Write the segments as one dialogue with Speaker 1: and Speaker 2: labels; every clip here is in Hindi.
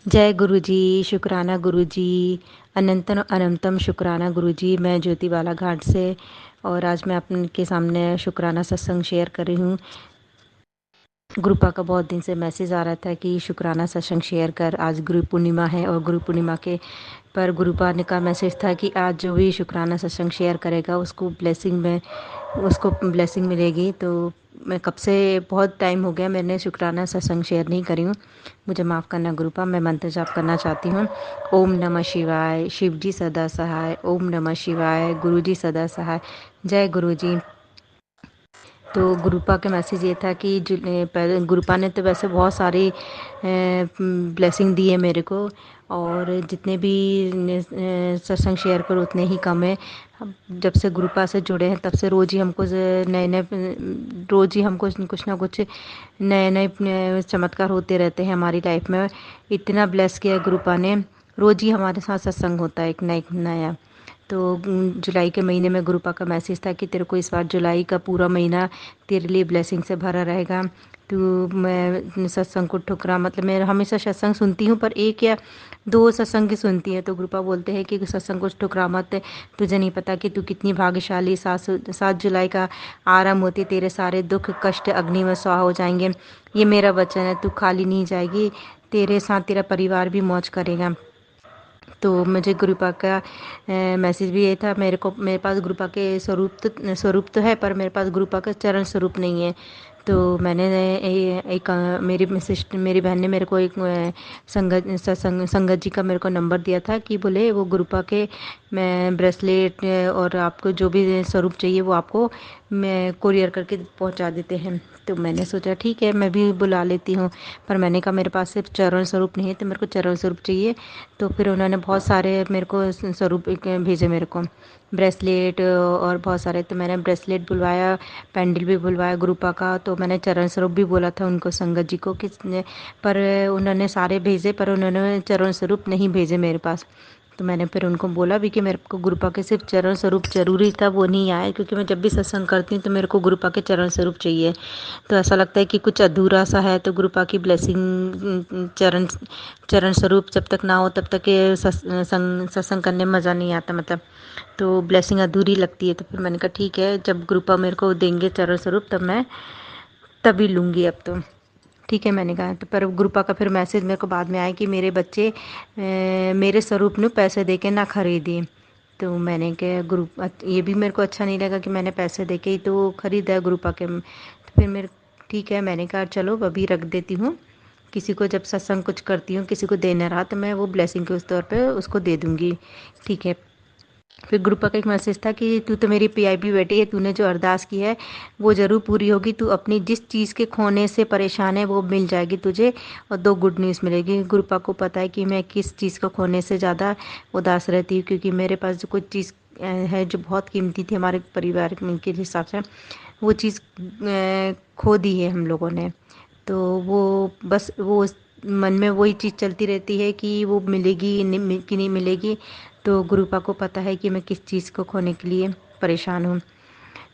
Speaker 1: जय गुरु जी। शुक्राना गुरु जी। अनंतन अनंतम शुक्राना गुरु जी। मैं ज्योति बालाघाट से, और आज मैं आपके सामने शुक्राना सत्संग शेयर कर रही हूँ। गुरुपा का बहुत दिन से मैसेज आ रहा था कि शुक्राना सत्संग शेयर कर। आज गुरु पूर्णिमा है और गुरु पूर्णिमा के पर गुरुपा ने का मैसेज था कि आज जो भी शुक्राना सत्संग शेयर करेगा उसको ब्लेसिंग मिलेगी। तो मैं कब से बहुत टाइम हो गया मैंने शुक्राना सत्संग शेयर नहीं करी हूँ, मुझे माफ़ करना गुरुपा। मैं मंत्र जाप करना चाहती हूँ। ओम नमः शिवाय। शिव जी सदा सहाय। ओम नमः शिवाय। गुरु जी सदा सहाय। जय गुरु जी। तो गुरुपा का मैसेज ये था कि गुरुपा ने तो वैसे बहुत सारी ब्लेसिंग दी है मेरे को, और जितने भी सत्संग शेयर करो उतने ही कम है। जब से गुरुपा से जुड़े हैं तब से रोज़ ही हमको नए नए रोज़ ही हमको कुछ ना कुछ नए नए चमत्कार होते रहते हैं हमारी लाइफ में। इतना ब्लेस किया है गुरुपा ने, रोज़ ही हमारे साथ सत्संग होता है एक नया। तो जुलाई के महीने में गुरुपा का मैसेज था कि तेरे को इस बार जुलाई का पूरा महीना तेरे लिए ब्लेसिंग से भरा रहेगा। तो मैं सत्संग को ठुकरा, मतलब मैं हमेशा सत्संग सुनती हूँ पर एक या दो सत्संग ही सुनती है। तो गुरुपा बोलते हैं कि सत्संग को ठुकरा मत, तुझे नहीं पता कि तू कितनी भाग्यशाली। 7 जुलाई का आरंभ होती तेरे सारे दुख कष्ट अग्नि में स्वाहा हो जाएंगे। ये मेरा वचन है, तू खाली नहीं जाएगी, तेरे साथ तेरा परिवार भी मौज करेगा। तो मुझे गुरुपा का मैसेज भी ये था। मेरे पास गुरुपा के स्वरूप तो है, पर मेरे पास गुरुपा का चरण स्वरूप नहीं है। तो मैंने मेरी बहन ने मेरे को एक संगत जी का मेरे को नंबर दिया था कि बोले वो गुरुपा के मैं ब्रेसलेट और आपको जो भी स्वरूप चाहिए वो आपको मैं कोरियर करके पहुंचा देते हैं। तो मैंने सोचा ठीक है मैं भी बुला लेती हूँ, पर मैंने कहा मेरे पास सिर्फ चरण स्वरूप नहीं है, तो मेरे को चरण स्वरूप चाहिए। तो फिर उन्होंने बहुत सारे मेरे को स्वरूप भेजे मेरे को, ब्रेसलेट और बहुत सारे। तो मैंने ब्रेसलेट बुलवाया, पेंडल भी बुलवाया गुरुपा का। तो मैंने चरण स्वरूप भी बोला था उनको, संगत जी को, पर उन्होंने सारे भेजे, पर उन्होंने चरण स्वरूप नहीं भेजे मेरे पास। तो मैंने फिर उनको बोला भी कि मेरे को गुरुपा के सिर्फ चरण स्वरूप जरूरी था, वो नहीं आया, क्योंकि मैं जब भी सत्संग करती हूँ तो मेरे को गुरुपा के चरण स्वरूप चाहिए। तो ऐसा लगता है कि कुछ अधूरा सा है। तो गुरुपा की ब्लेसिंग चरण चरण स्वरूप जब तक ना हो तब तक ये सत्संग करने में मज़ा नहीं आता, मतलब तो ब्लेसिंग अधूरी लगती है। तो फिर मैंने कहा ठीक है, जब गुरुपा मेरे को देंगे चरण स्वरूप तब मैं तभी लूँगी। अब तो ठीक है मैंने कहा। तो पर गुरुपा का फिर मैसेज मेरे को बाद में आया कि मेरे बच्चे मेरे स्वरूप ਨੂੰ पैसे दे के ना खरीदी। तो मैंने कहा गुरु, ये भी मेरे को अच्छा नहीं लगा कि मैंने पैसे दे के ही तो खरीदा है गुरुपा के। तो फिर मेरे ठीक है मैंने कहा चलो अभी रख देती हूँ, किसी को जब सत्संग कुछ करती हूँ किसी को देना रहा तो मैं वो ब्लेसिंग के उस तौर पे उसको दे दूँगी। ठीक है। फिर गुरुपा का एक मैसेज था कि तू तो मेरी पीआईबी बेटी है, तूने जो अरदास की है वो ज़रूर पूरी होगी। तू अपनी जिस चीज़ के खोने से परेशान है वो मिल जाएगी तुझे, और 2 गुड न्यूज़ मिलेगी। गुरुपा को पता है कि मैं किस चीज़ को खोने से ज़्यादा उदास रहती हूँ, क्योंकि मेरे पास जो कुछ चीज़ है जो बहुत कीमती थी हमारे परिवार के हिसाब से, वो चीज़ खो दी है हम लोगों ने। तो वो बस वो मन में वही चीज़ चलती रहती है कि वो मिलेगी कि नहीं मिलेगी। तो गुरुपा को पता है कि मैं किस चीज़ को खोने के लिए परेशान हूँ।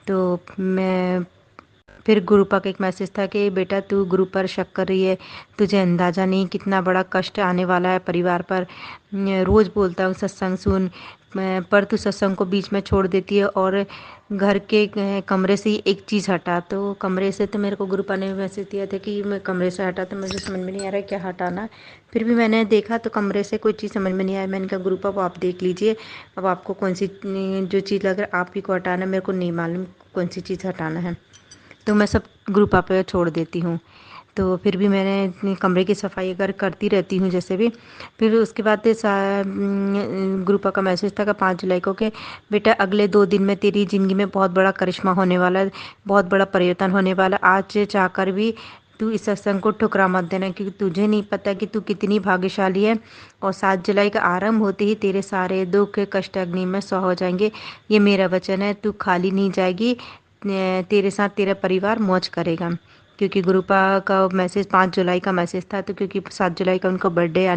Speaker 1: तो मैं फिर गुरुपा का एक मैसेज था कि बेटा तू गुरु पर शक कर रही है, तुझे अंदाज़ा नहीं कितना बड़ा कष्ट आने वाला है परिवार पर। रोज़ बोलता हूँ सत्संग सुन, पर तू सत्संग को बीच में छोड़ देती है और घर के कमरे से ही एक चीज़ हटा। तो कमरे से तो मेरे को गुरुपा ने मैसेज दिया था कि मैं कमरे से हटा, तो मुझे समझ में नहीं आ रहा है क्या हटाना। फिर भी मैंने देखा तो कमरे से कोई चीज़ समझ में नहीं आया। मैंने कहा गुरुपा वो आप देख लीजिए, अब आपको कौन सी जो चीज़ लग रहा है आप ही को हटाना, मेरे को नहीं मालूम कौन सी चीज़ हटाना है। तो मैं सब गुरुपा पे छोड़ देती हूँ। तो फिर भी मैंने अपने कमरे की सफाई अगर करती रहती हूँ जैसे भी। फिर उसके बाद गुरुपा का मैसेज था कि 5 जुलाई को कि बेटा अगले 2 दिन में तेरी ज़िंदगी में बहुत बड़ा करिश्मा होने वाला है, बहुत बड़ा परिवर्तन होने वाला। आज चाहकर भी तू इस सत्संग को ठुकरा मत देना, क्योंकि तुझे नहीं पता कि तू कितनी भाग्यशाली है। और 7 जुलाई का आरंभ होते ही तेरे सारे दुख कष्ट अग्नि में स्वाहा हो जाएंगे। ये मेरा वचन है, तू खाली नहीं जाएगी, तेरे साथ तेरा परिवार मौज करेगा। क्योंकि गुरुपा का मैसेज 5 जुलाई का मैसेज था, तो क्योंकि 7 जुलाई का उनका बर्थडे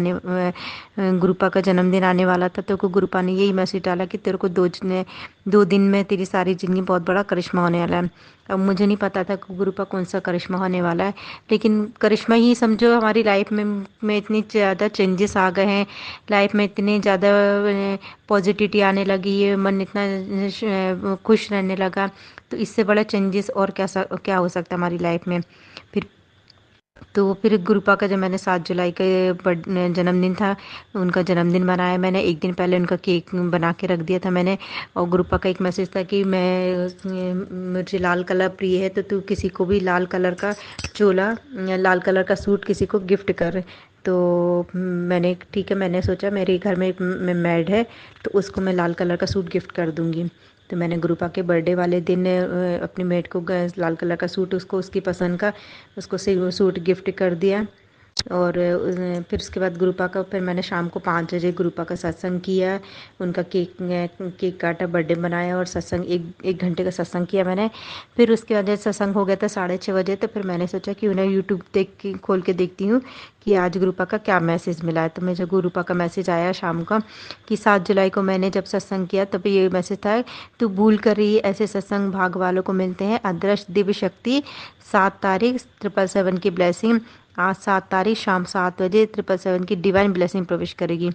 Speaker 1: गुरुपा का जन्मदिन आने वाला था, तो गुरुपा ने यही मैसेज डाला कि तेरे को 2 दिन में तेरी सारी ज़िंदगी बहुत बड़ा करिश्मा होने वाला है। अब मुझे नहीं पता था कि गुरुपा कौन सा करिश्मा होने वाला है, लेकिन करिश्मा ही समझो। हमारी लाइफ में इतनी ज़्यादा चेंजेस आ गए हैं, लाइफ में इतनी ज़्यादा पॉजिटिविटी आने लगी है, मन इतना खुश रहने लगा, तो इससे बड़ा चेंजेस और क्या हो सकता है हमारी लाइफ में। फिर गुरुपा का जब मैंने 7 जुलाई के जन्मदिन था, उनका जन्मदिन मनाया मैंने। एक दिन पहले उनका केक बना के रख दिया था मैंने, और गुरुपा का एक मैसेज था कि मुझे लाल कलर प्रिय है, तो तू किसी को भी लाल कलर का चोला, लाल कलर का सूट किसी को गिफ्ट कर। तो मैंने ठीक है, मैंने सोचा मेरे घर में एक मैड है, तो उसको मैं लाल कलर का सूट गिफ्ट कर दूँगी। तो मैंने गुरुपा के बर्थडे वाले दिन अपनी मेड को लाल कलर का सूट, उसको उसकी पसंद का उसको सूट गिफ्ट कर दिया। और फिर उसके बाद गुरुपा का, फिर मैंने शाम को 5 बजे गुरुपा का सत्संग किया, उनका केक काटा, बर्थडे बनाया, और सत्संग 1 घंटे का सत्संग किया मैंने। फिर उसके बाद जब सत्संग हो गया था 6:30 बजे, तो फिर मैंने सोचा कि उन्हें यूट्यूब खोल के देखती हूँ कि आज गुरुपा का क्या मैसेज मिला है। तो मुझे गुरुपा का मैसेज आया शाम का कि 7 जुलाई को मैंने जब सत्संग किया, तब ये मैसेज था, तू भूल कर रही, ऐसे सत्संग भाग वालों को मिलते हैं, अदृश्य दिव्य शक्ति, 7 तारीख 777 की ब्लेसिंग, आज 7 तारीख शाम 7 बजे 777 की डिवाइन ब्लेसिंग प्रवेश करेगी।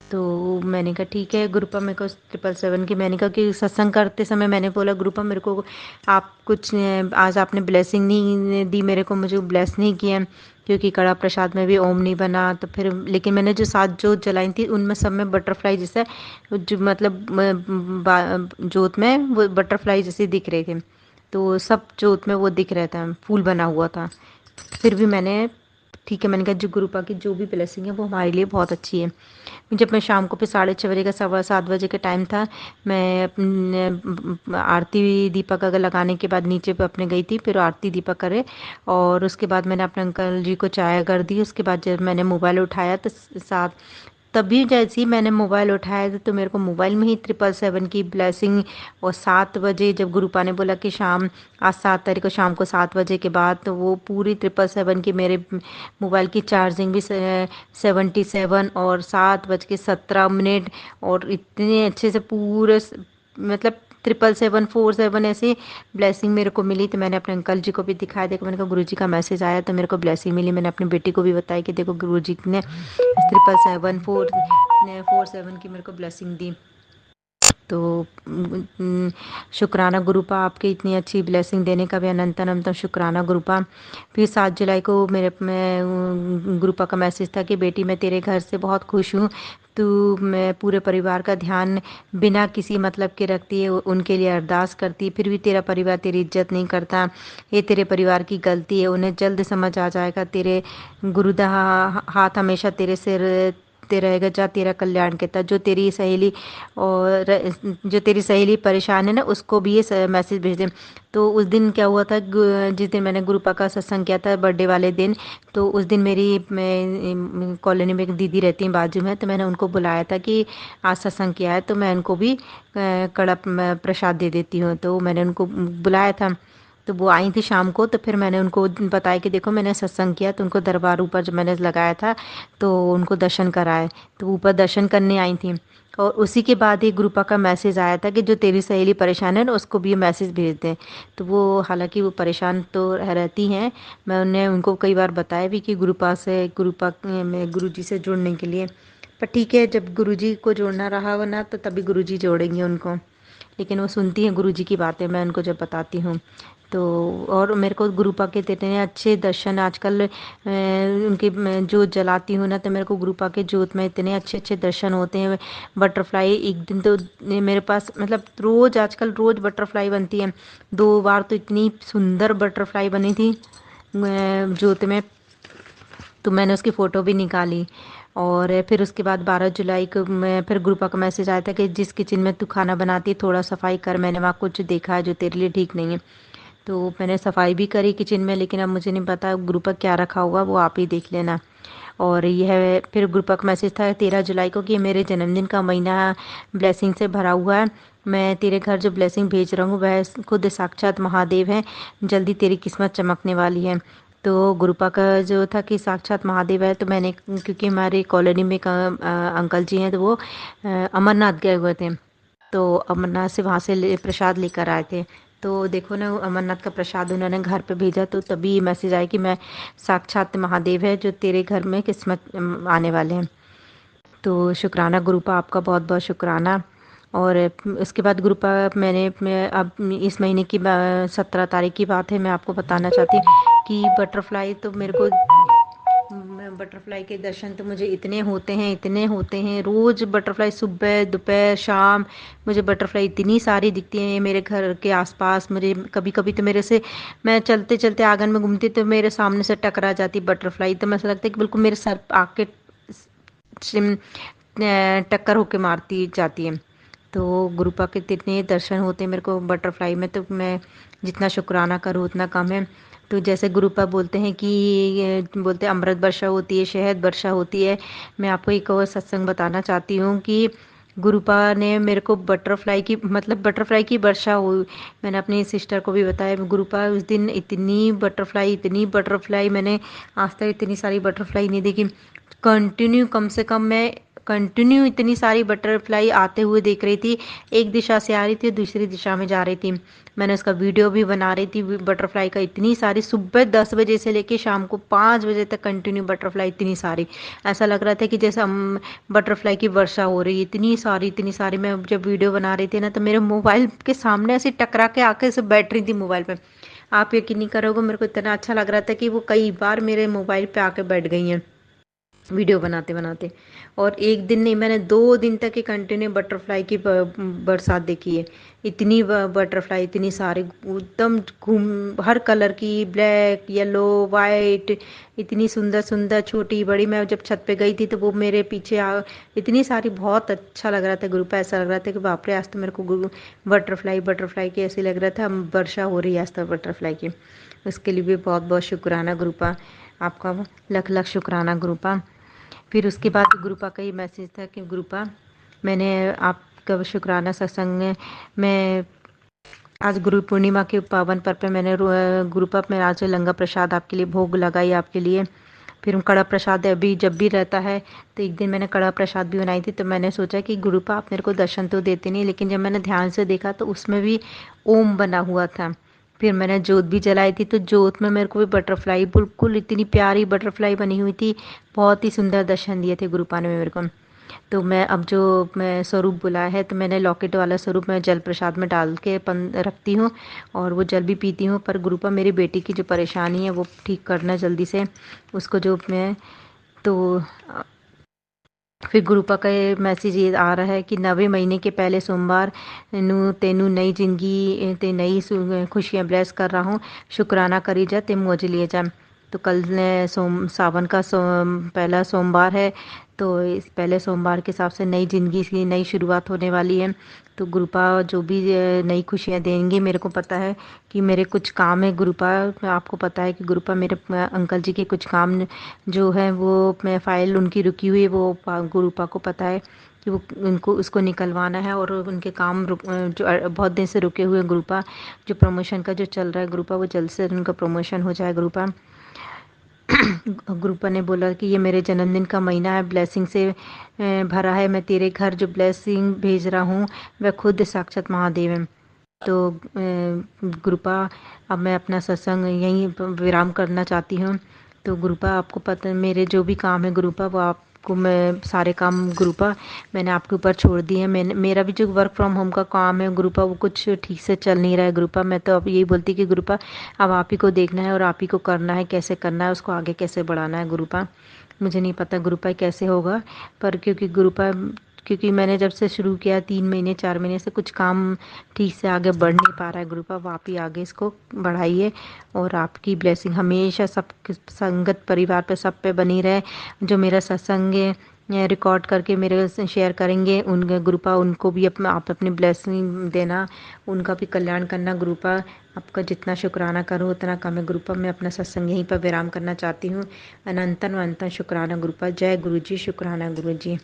Speaker 1: तो मैंने कहा ठीक है गुरुपा, मेरे को 777 की, मैंने कहा कि सत्संग करते समय मैंने बोला गुरुपा मेरे को आप कुछ आज आपने ब्लेसिंग नहीं दी मेरे को, मुझे ब्लेस नहीं किया, क्योंकि कड़ा प्रसाद में भी ओम नहीं बना। तो फिर लेकिन मैंने जो 7 जोत जलाई थी उनमें सब में बटरफ्लाई जैसा, जो मतलब जोत में वो बटरफ्लाई जैसे दिख रहे थे, तो सब जोत में वो दिख रहा था, फूल बना हुआ था। फिर भी मैंने ठीक है, मैंने कहा जो गुरुपा की जो भी ब्लेसिंग है वो हमारे लिए बहुत अच्छी है। जब मैं शाम को फिर 6:30 बजे का 7:15 का टाइम था, मैं अपने आरती दीपक अगर लगाने के बाद नीचे पे अपने गई थी, फिर आरती दीपक करे, और उसके बाद मैंने अपने अंकल जी को चाय कर दी। उसके बाद जब मैंने मोबाइल उठाया तो साथ, तभी जैसे ही मैंने मोबाइल उठाया तो मेरे को मोबाइल में ही 777 की ब्लेसिंग, और 7 बजे जब गुरुपा ने बोला कि शाम, आज 7 तारीख को शाम को 7 बजे के बाद, तो वो पूरी 777 की मेरे मोबाइल की चार्जिंग भी 77, और 7:17, और इतने अच्छे से पूरे मतलब 77747 ऐसी ब्लेसिंग मेरे को मिली। तो मैंने अपने अंकल जी को भी दिखाया, देखो मैंने कहा गुरुजी का मैसेज आया तो मेरे को ब्लेसिंग मिली। मैंने अपनी बेटी को भी बताया कि देखो गुरुजी ने 77747 की मेरे को ब्लेसिंग दी। तो शुक्राना गुरुपा, आपकी इतनी अच्छी ब्लेसिंग देने का भी अनंत अनंत शुक्राना गुरुपा। फिर 7 जुलाई को मेरे में गुरुपा का मैसेज था कि बेटी मैं तेरे घर से बहुत खुश हूँ, तू मैं पूरे परिवार का ध्यान बिना किसी मतलब के रखती है, उनके लिए अरदास करती, फिर भी तेरा परिवार तेरी इज्जत नहीं करता, ये तेरे परिवार की गलती है, उन्हें जल्द समझ आ जाएगा, तेरे गुरुदा हाथ हमेशा तेरे सिर ते रहेगा, जा तेरा कल्याण कहता। जो तेरी सहेली परेशान है ना, उसको भी ये मैसेज भेज दे। तो उस दिन क्या हुआ था, जिस दिन मैंने गुरुपा का सत्संग किया था बर्थडे वाले दिन, तो उस दिन मेरी कॉलोनी में एक दीदी रहती है बाजू में, तो मैंने उनको बुलाया था कि आज सत्संग किया है तो मैं उनको भी कड़ा प्रसाद दे देती हूँ, तो मैंने उनको बुलाया था। तो वो आई थी शाम को, तो फिर मैंने उनको बताया कि देखो मैंने सत्संग किया, तो उनको दरबार ऊपर जब मैंने लगाया था तो उनको दर्शन कराए, तो ऊपर दर्शन करने आई थी। और उसी के बाद ही गुरुपा का मैसेज आया था कि जो तेरी सहेली परेशान है ना, उसको भी ये मैसेज भेज दें। तो वो हालांकि वो परेशान तो रहती हैं, मैं उन्हें उनको कई बार बताया भी कि गुरुपा में गुरुजी से जुड़ने के लिए, पर ठीक है जब गुरुजी को जोड़ना रहा हो ना, तो तभी गुरुजी जोड़ेंगे उनको, लेकिन वो सुनती हैं गुरुजी की बातें, मैं उनको जब बताती हूँ तो। और मेरे को गुरुपा के इतने अच्छे दर्शन आजकल उनकी मैं जोत जलाती हूँ ना, तो मेरे को गुरुपा के जोत में इतने अच्छे अच्छे दर्शन होते हैं। बटरफ्लाई एक दिन तो मेरे पास मतलब रोज़ आजकल रोज़ बटरफ्लाई बनती है, 2 बार तो इतनी सुंदर बटरफ्लाई बनी थी जोत में, तो मैंने उसकी फ़ोटो भी निकाली। और फिर उसके बाद 12 जुलाई को मैं फिर गुरुपा का मैसेज आया था कि जिस किचन में तू खाना बनाती है थोड़ा सफाई कर, मैंने वहाँ कुछ देखा है जो तेरे लिए ठीक नहीं है। तो मैंने सफाई भी करी किचन में, लेकिन अब मुझे नहीं पता ग्रुप क्या रखा हुआ, वो आप ही देख लेना। और यह फिर ग्रुप का मैसेज था 13 जुलाई को कि मेरे जन्मदिन का महीना ब्लेसिंग से भरा हुआ है, मैं तेरे घर जो ब्लेसिंग भेज रहा हूँ वह खुद साक्षात महादेव है, जल्दी तेरी किस्मत चमकने वाली है। तो गुरुपा का जो था कि साक्षात महादेव है, तो मैंने क्योंकि हमारी कॉलोनी में एक अंकल जी हैं, तो वो अमरनाथ गए हुए थे, तो अमरनाथ से वहाँ से प्रसाद लेकर आए थे। तो देखो ना, अमरनाथ का प्रसाद उन्होंने घर पे भेजा, तो तभी मैसेज आया कि मैं साक्षात महादेव है जो तेरे घर में किस्मत आने वाले हैं। तो शुक्राना गुरुपा, आपका बहुत बहुत शुक्राना। और उसके बाद गुरुपा मैं अब इस महीने की 17 तारीख की बात है, मैं आपको बताना चाहती हूँ कि बटरफ्लाई तो मेरे को बटरफ्लाई के दर्शन तो मुझे इतने होते हैं रोज़। बटरफ्लाई सुबह दोपहर शाम मुझे बटरफ्लाई इतनी सारी दिखती हैं मेरे घर के आसपास। मुझे कभी कभी तो मेरे से, मैं चलते चलते आंगन में घूमती तो मेरे सामने से टकरा जाती बटरफ्लाई, तो मैं ऐसा लगता है कि बिल्कुल मेरे सर आके टक्कर होके मारती जाती है। तो गुरुपा के कितने दर्शन होते हैं मेरे को बटरफ्लाई में, तो मैं जितना शुक्राना करूँ उतना कम है। तो जैसे गुरुपा बोलते हैं कि बोलते हैं अमृत वर्षा होती है, शहद वर्षा होती है। मैं आपको एक और सत्संग बताना चाहती हूँ कि गुरुपा ने मेरे को बटरफ्लाई की, मतलब बटरफ्लाई की वर्षा हुई। मैंने अपनी सिस्टर को भी बताया, गुरुपा उस दिन इतनी बटरफ्लाई मैंने आज तक इतनी सारी बटरफ्लाई नहीं देखी। कंटिन्यू कम से कम मैं कंटिन्यू इतनी सारी बटरफ्लाई आते हुए देख रही थी। एक दिशा से आ रही थी, दूसरी दिशा में जा रही थी। मैंने उसका वीडियो भी बना रही थी बटरफ्लाई का, इतनी सारी सुबह 10 बजे से लेके शाम को 5 बजे तक कंटिन्यू बटरफ्लाई इतनी सारी। ऐसा लग रहा था कि जैसे हम बटरफ्लाई की वर्षा हो रही है, इतनी सारी। मैं जब वीडियो बना रही थी ना, तो मेरे मोबाइल के सामने ऐसे टकरा के आके ऐसे बैठ रही थी मोबाइल पे। आप यकीन नहीं करोगे, मेरे को इतना अच्छा लग रहा था कि वो कई बार मेरे मोबाइल पे आके बैठ गई हैं वीडियो बनाते बनाते। और एक दिन नहीं, मैंने 2 दिन तक ही कंटिन्यू बटरफ्लाई की बरसात देखी है। इतनी बटरफ्लाई, इतनी सारी एकदम घूम हर कलर की, ब्लैक येलो वाइट, इतनी सुंदर सुंदर छोटी बड़ी। मैं जब छत पे गई थी तो वो मेरे पीछे इतनी सारी, बहुत अच्छा लग रहा था ग्रुप। ऐसा लग रहा था कि बाप रे, आज तो मेरे को बटरफ्लाई बटरफ्लाई की ऐसे लग रहा था वर्षा हो रही है आज तो बटरफ्लाई की। उसके लिए भी बहुत बहुत शुक्राना ग्रुपा, आपका लख लख शुक्राना ग्रुपा। फिर उसके बाद गुरुपा का ही मैसेज था कि गुरुपा, मैंने आपका शुक्राना सत्संग में आज गुरु पूर्णिमा के पावन पर्व पे मैंने गुरुपा में आज लंगर प्रसाद आपके लिए भोग लगाई आपके लिए। फिर हम कड़ा प्रसाद अभी जब भी रहता है, तो एक दिन मैंने कड़ा प्रसाद भी बनाई थी। तो मैंने सोचा कि गुरुपा आप मेरे को दर्शन तो देते नहीं, लेकिन जब मैंने ध्यान से देखा तो उसमें भी ओम बना हुआ था। फिर मैंने जोत भी जलाई थी, तो जोत में मेरे को भी बटरफ्लाई, बिल्कुल इतनी प्यारी बटरफ्लाई बनी हुई थी। बहुत ही सुंदर दर्शन दिए थे गुरुपा ने मेरे को। तो मैं अब जो मैं स्वरूप बुलाया है, तो मैंने लॉकेट वाला स्वरूप मैं जल प्रसाद में डाल के रखती हूँ, और वो जल भी पीती हूँ। पर गुरुपा मेरी बेटी की जो परेशानी है वो ठीक करना जल्दी से, उसको जो मैं तो फिर गुरुपा का ये मैसेज ये आ रहा है कि 9वें महीने के पहले सोमवार नू तेनू नई जिंदगी ते नई खुशियाँ ब्लेस कर रहा हूँ, शुक्राना करी जा ते मौज लिए जा। तो कल सावन का पहला सोमवार है, तो इस पहले सोमवार के हिसाब से नई ज़िंदगी की नई शुरुआत होने वाली है। तो गुरुपा जो भी नई खुशियाँ देंगे, मेरे को पता है कि मेरे कुछ काम है गुरुपा। आपको पता है कि गुरुपा मेरे अंकल जी के कुछ काम जो है वो मैं फ़ाइल उनकी रुकी हुई है, वो गुरुपा को पता है कि वो उनको उसको निकलवाना है। और उनके काम जो बहुत दिन से रुके हुए गुरुपा, जो प्रमोशन का जो चल रहा है गुरुपा, वो जल्द से उनका प्रमोशन हो जाए गुरुपा। गुरुपा ने बोला कि ये मेरे जन्मदिन का महीना है, ब्लेसिंग से भरा है। मैं तेरे घर जो ब्लेसिंग भेज रहा हूँ वह खुद साक्षात महादेव है। तो गुरुपा, अब मैं अपना सत्संग यहीं विराम करना चाहती हूँ। तो गुरुपा, आपको पता है मेरे जो भी काम है गुरुपा, वो आपको मैं सारे काम गुरुपा मैंने आपके ऊपर छोड़ दिए हैं। मैंने मेरा भी जो वर्क फ्रॉम होम का काम है गुरुपा, वो कुछ ठीक से चल नहीं रहा है गुरुपा। मैं तो अब यही बोलती कि गुरुपा, अब आप ही को देखना है और आप ही को करना है, कैसे करना है उसको आगे कैसे बढ़ाना है गुरुपा। मुझे नहीं पता गुरुपा कैसे होगा, पर क्योंकि मैंने जब से शुरू किया 3 महीने 4 महीने से कुछ काम ठीक से आगे बढ़ नहीं पा रहा है गुरुपा। अब आप ही आगे इसको बढ़ाइए, और आपकी ब्लेसिंग हमेशा सब संगत परिवार पे सब पे बनी रहे। जो मेरा सत्संग है रिकॉर्ड करके मेरे से शेयर करेंगे उन गुरुपा, उनको भी आप अपनी ब्लेसिंग देना, उनका भी कल्याण करना गुरुपा। आपका जितना शुक्राना करूँ उतना कम है गुरुपा। मैं अपना सत्संग यहीं पर विराम करना चाहती हूँ। अनंतन अनंतन शुक्राना गुरुपा। जय गुरु जी, शुक्राना गुरु जी।